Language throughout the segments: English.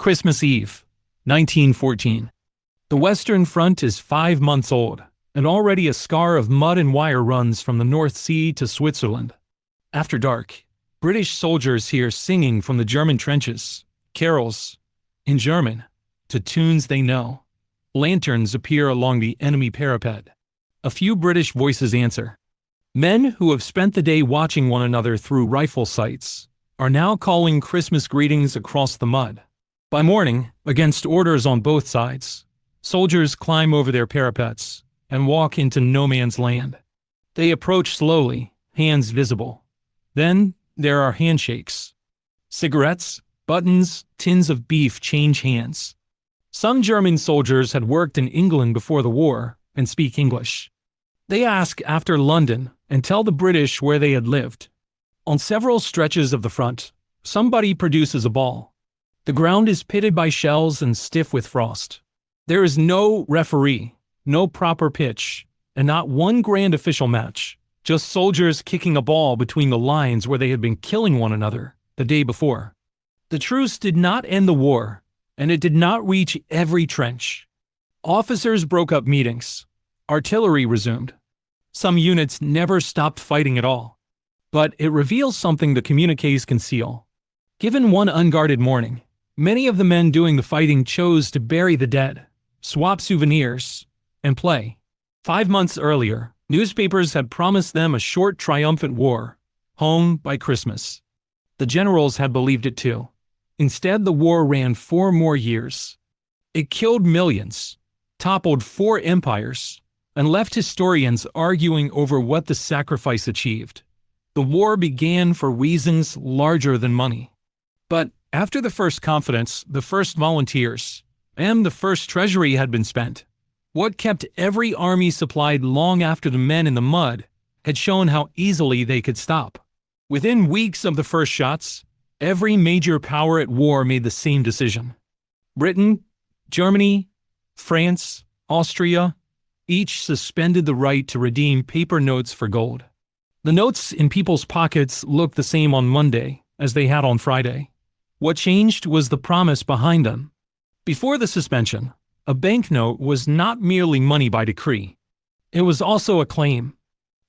Christmas Eve, 1914. The Western Front is 5 months old, and already a scar of mud and wire runs from the North Sea to Switzerland. After dark, British soldiers hear singing from the German trenches, carols, in German, to tunes they know. Lanterns appear along the enemy parapet. A few British voices answer. Men who have spent the day watching one another through rifle sights are now calling Christmas greetings across the mud. By morning, against orders on both sides, soldiers climb over their parapets and walk into no man's land. They approach slowly, hands visible. Then there are handshakes. Cigarettes, buttons, tins of beef change hands. Some German soldiers had worked in England before the war and speak English. They ask after London and tell the British where they had lived. On several stretches of the front, somebody produces a ball. The ground is pitted by shells and stiff with frost. There is no referee, no proper pitch, and not one grand official match, just soldiers kicking a ball between the lines where they had been killing one another the day before. The truce did not end the war, and it did not reach every trench. Officers broke up meetings. Artillery resumed. Some units never stopped fighting at all. But it reveals something the communiques conceal. Given one unguarded morning, many of the men doing the fighting chose to bury the dead, swap souvenirs, and play. 5 months earlier, newspapers had promised them a short triumphant war, home by Christmas. The generals had believed it too. Instead, the war ran 4 more years. It killed millions, toppled 4 empires, and left historians arguing over what the sacrifice achieved. The war began for reasons larger than money. But after the first confidence, the first volunteers, and the first treasury had been spent, what kept every army supplied long after the men in the mud had shown how easily they could stop. Within weeks of the first shots, every major power at war made the same decision. Britain, Germany, France, Austria, each suspended the right to redeem paper notes for gold. The notes in people's pockets looked the same on Monday as they had on Friday. What changed was the promise behind them. Before the suspension, a banknote was not merely money by decree. It was also a claim.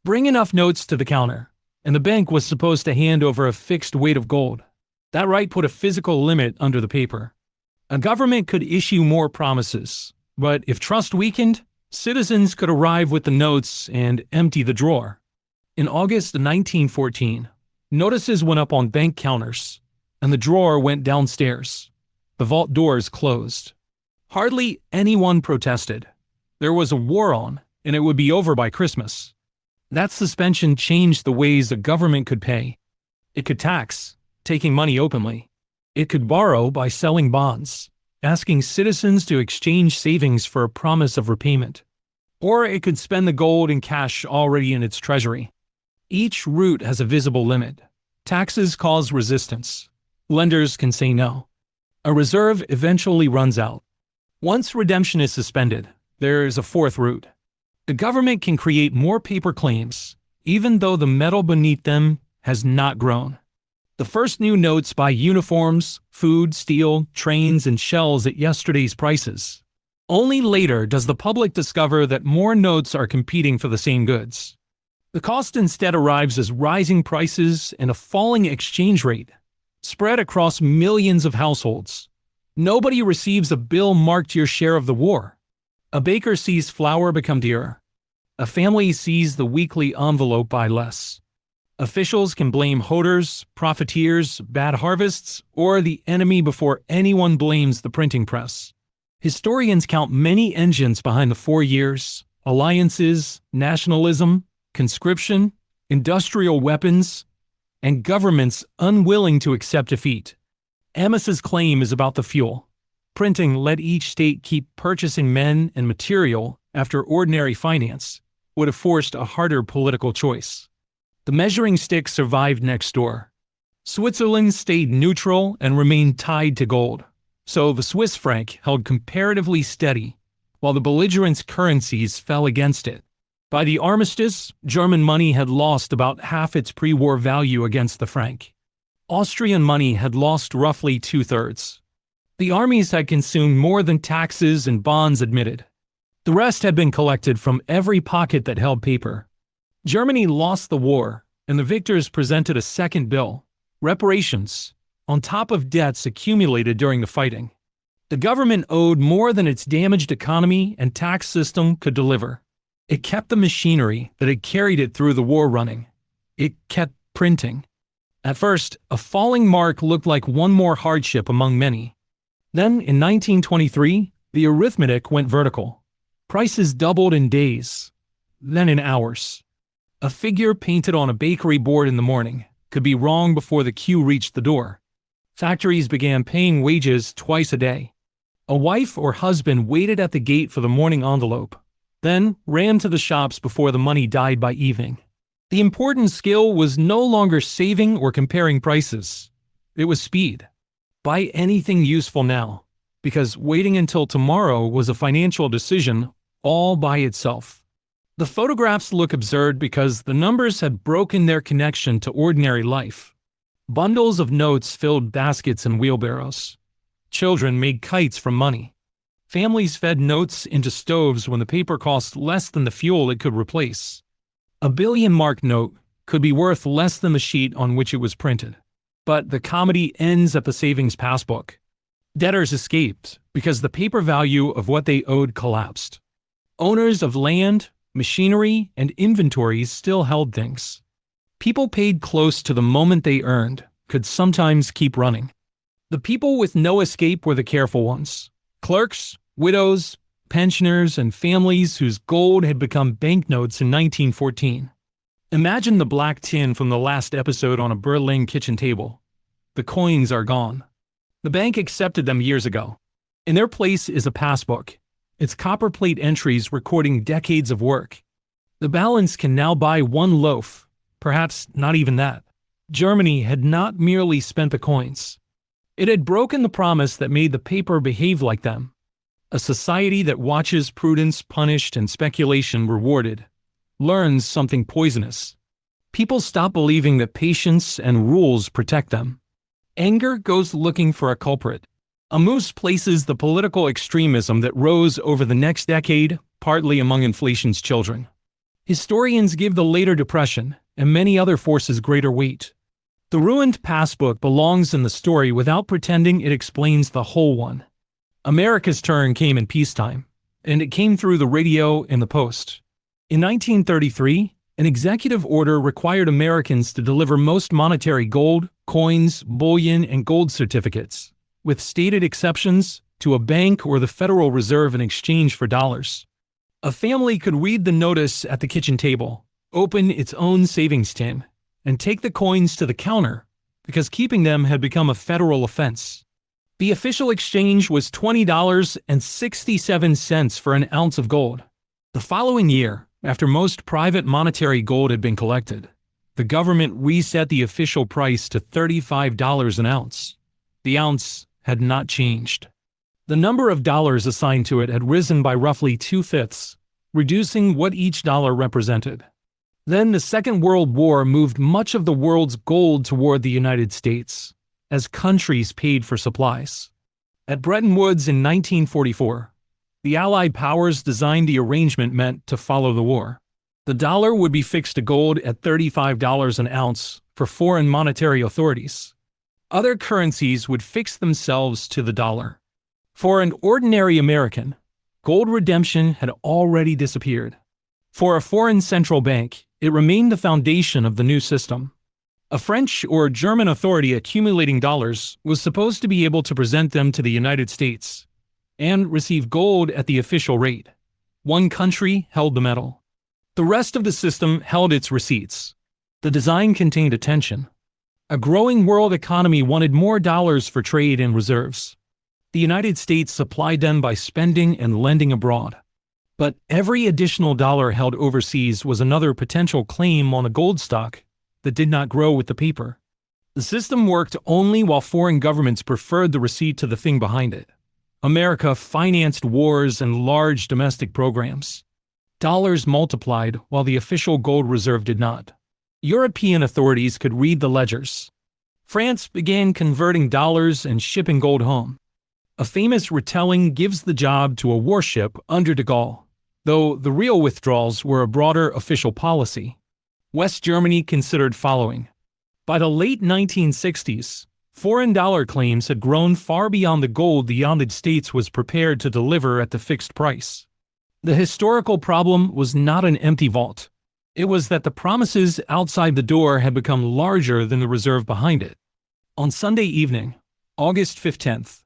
Bring enough notes to the counter, and the bank was supposed to hand over a fixed weight of gold. That right put a physical limit under the paper. A government could issue more promises, but if trust weakened, citizens could arrive with the notes and empty the drawer. In August 1914, notices went up on bank counters, and the drawer went downstairs. The vault doors closed. Hardly anyone protested. There was a war on, and it would be over by Christmas. That suspension changed the ways a government could pay. It could tax, taking money openly. It could borrow by selling bonds, asking citizens to exchange savings for a promise of repayment. Or it could spend the gold and cash already in its treasury. Each route has a visible limit. Taxes cause resistance. Lenders can say no. A reserve eventually runs out. Once redemption is suspended, there is a fourth route. The government can create more paper claims, even though the metal beneath them has not grown. The first new notes buy uniforms, food, steel, trains, and shells at yesterday's prices. Only later does the public discover that more notes are competing for the same goods. The cost instead arrives as rising prices and a falling exchange rate, spread across millions of households. Nobody receives a bill marked your share of the war. A baker sees flour become dearer. A family sees the weekly envelope buy less. Officials can blame hoarders, profiteers, bad harvests, or the enemy before anyone blames the printing press. Historians count many engines behind the 4 years: alliances, nationalism, conscription, industrial weapons, and governments unwilling to accept defeat. Amos's claim is about the fuel. Printing let each state keep purchasing men and material after ordinary finance would have forced a harder political choice. The measuring stick survived next door. Switzerland stayed neutral and remained tied to gold, so the Swiss franc held comparatively steady, while the belligerents' currencies fell against it. By the armistice, German money had lost about half its pre-war value against the franc. Austrian money had lost roughly 2/3. The armies had consumed more than taxes and bonds admitted. The rest had been collected from every pocket that held paper. Germany lost the war, and the victors presented a second bill, reparations, on top of debts accumulated during the fighting. The government owed more than its damaged economy and tax system could deliver. It kept the machinery that had carried it through the war running. It kept printing. At first, a falling mark looked like one more hardship among many. Then, in 1923, the arithmetic went vertical. Prices doubled in days, then in hours. A figure painted on a bakery board in the morning could be wrong before the queue reached the door. Factories began paying wages twice a day. A wife or husband waited at the gate for the morning envelope, then ran to the shops before the money died by evening. The important skill was no longer saving or comparing prices. It was speed. Buy anything useful now, because waiting until tomorrow was a financial decision all by itself. The photographs look absurd because the numbers had broken their connection to ordinary life. Bundles of notes filled baskets and wheelbarrows. Children made kites from money. Families fed notes into stoves when the paper cost less than the fuel it could replace. A billion-mark note could be worth less than the sheet on which it was printed. But the comedy ends at the savings passbook. Debtors escaped because the paper value of what they owed collapsed. Owners of land, machinery, and inventories still held things. People paid close to the moment they earned could sometimes keep running. The people with no escape were the careful ones. Clerks, widows, pensioners, and families whose gold had become banknotes in 1914. Imagine the black tin from the last episode on a Berlin kitchen table. The coins are gone. The bank accepted them years ago. In their place is a passbook, its copperplate entries recording decades of work. The balance can now buy one loaf, perhaps not even that. Germany had not merely spent the coins. It had broken the promise that made the paper behave like them. A society that watches prudence punished and speculation rewarded learns something poisonous. People stop believing that patience and rules protect them. Anger goes looking for a culprit. A moose places the political extremism that rose over the next decade, partly among inflation's children. Historians give the later Depression and many other forces greater weight. The ruined passbook belongs in the story without pretending it explains the whole one. America's turn came in peacetime, and it came through the radio and the post. In 1933, an executive order required Americans to deliver most monetary gold, coins, bullion, and gold certificates, with stated exceptions, to a bank or the Federal Reserve in exchange for dollars. A family could read the notice at the kitchen table, open its own savings tin, and take the coins to the counter, because keeping them had become a federal offense. The official exchange was $20.67 for an ounce of gold. The following year, after most private monetary gold had been collected, the government reset the official price to $35 an ounce. The ounce had not changed. The number of dollars assigned to it had risen by roughly 2/5, reducing what each dollar represented. Then the Second World War moved much of the world's gold toward the United States, as countries paid for supplies. At Bretton Woods in 1944, the Allied powers designed the arrangement meant to follow the war. The dollar would be fixed to gold at $35 an ounce for foreign monetary authorities. Other currencies would fix themselves to the dollar. For an ordinary American, gold redemption had already disappeared. For a foreign central bank, it remained the foundation of the new system. A French or German authority accumulating dollars was supposed to be able to present them to the United States and receive gold at the official rate. One country held the metal. The rest of the system held its receipts. The design contained a tension. A growing world economy wanted more dollars for trade and reserves. The United States supplied them by spending and lending abroad. But every additional dollar held overseas was another potential claim on a gold stock that did not grow with the paper. The system worked only while foreign governments preferred the receipt to the thing behind it. America financed wars and large domestic programs. Dollars multiplied while the official gold reserve did not. European authorities could read the ledgers. France began converting dollars and shipping gold home. A famous retelling gives the job to a warship under de Gaulle, though the real withdrawals were a broader official policy. West Germany considered following. By the late 1960s, foreign dollar claims had grown far beyond the gold the United States was prepared to deliver at the fixed price. The historical problem was not an empty vault. It was that the promises outside the door had become larger than the reserve behind it. On Sunday evening, August 15th,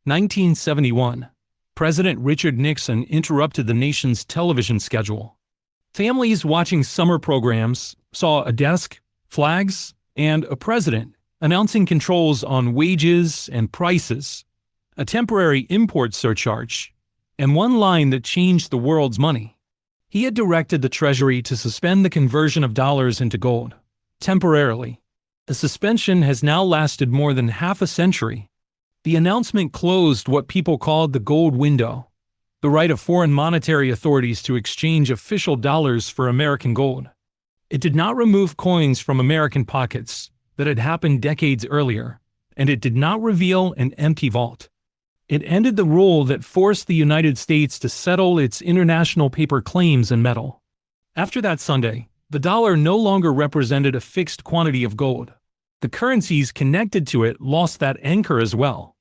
1971, President Richard Nixon interrupted the nation's television schedule. Families watching summer programs saw a desk, flags, and a president announcing controls on wages and prices, a temporary import surcharge, and one line that changed the world's money. He had directed the Treasury to suspend the conversion of dollars into gold, temporarily. The suspension has now lasted more than half a century. The announcement closed what people called the gold window, the right of foreign monetary authorities to exchange official dollars for American gold. It did not remove coins from American pockets that had happened decades earlier, and it did not reveal an empty vault. It ended the rule that forced the United States to settle its international paper claims in metal. After that Sunday, the dollar no longer represented a fixed quantity of gold. The currencies connected to it lost that anchor as well.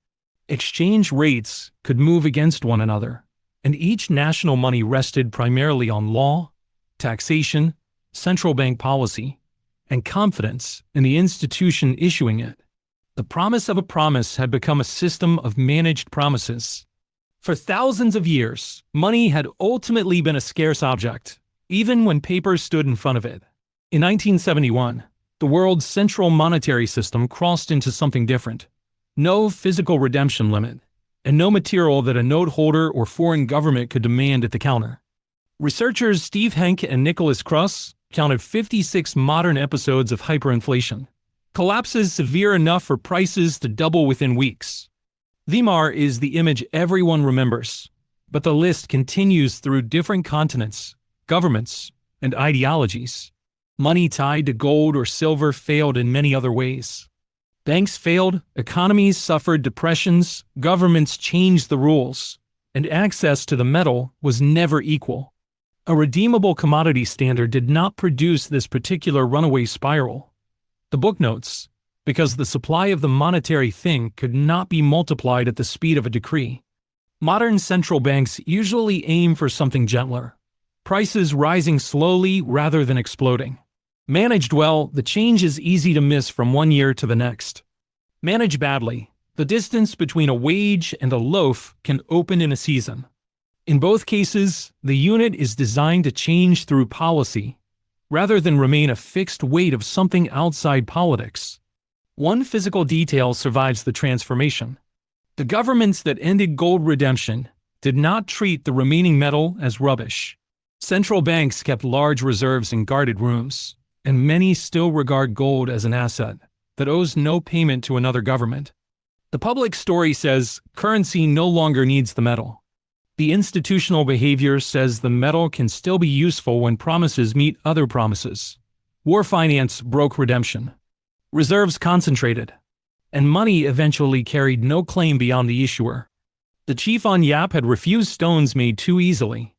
Exchange rates could move against one another, and each national money rested primarily on law, taxation, central bank policy, and confidence in the institution issuing it. The promise of a promise had become a system of managed promises. For thousands of years, money had ultimately been a scarce object, even when paper stood in front of it. In 1971, the world's central monetary system crossed into something different. No physical redemption limit, and no material that a note holder or foreign government could demand at the counter. Researchers Steve Henke and Nicholas Kruss counted 56 modern episodes of hyperinflation, collapses severe enough for prices to double within weeks. Weimar is the image everyone remembers, but the list continues through different continents, governments, and ideologies. Money tied to gold or silver failed in many other ways. Banks failed, economies suffered depressions, governments changed the rules, and access to the metal was never equal. A redeemable commodity standard did not produce this particular runaway spiral. The book notes, because the supply of the monetary thing could not be multiplied at the speed of a decree. Modern central banks usually aim for something gentler, prices rising slowly rather than exploding. Managed well, the change is easy to miss from one year to the next. Managed badly, the distance between a wage and a loaf can open in a season. In both cases, the unit is designed to change through policy, rather than remain a fixed weight of something outside politics. One physical detail survives the transformation. The governments that ended gold redemption did not treat the remaining metal as rubbish. Central banks kept large reserves in guarded rooms, and many still regard gold as an asset that owes no payment to another government. The public story says currency no longer needs the metal. The institutional behavior says the metal can still be useful when promises meet other promises. War finance broke redemption. Reserves concentrated. And money eventually carried no claim beyond the issuer. The chief on Yap had refused stones made too easily.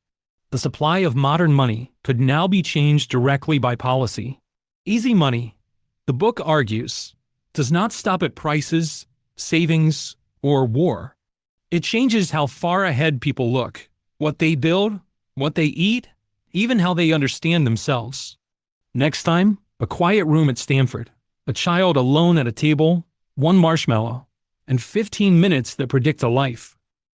The supply of modern money could now be changed directly by policy. Easy money, the book argues, does not stop at prices, savings, or war. It changes how far ahead people look, what they build, what they eat, even how they understand themselves. Next time, a quiet room at Stanford, a child alone at a table, one marshmallow, and 15 minutes that predict a life.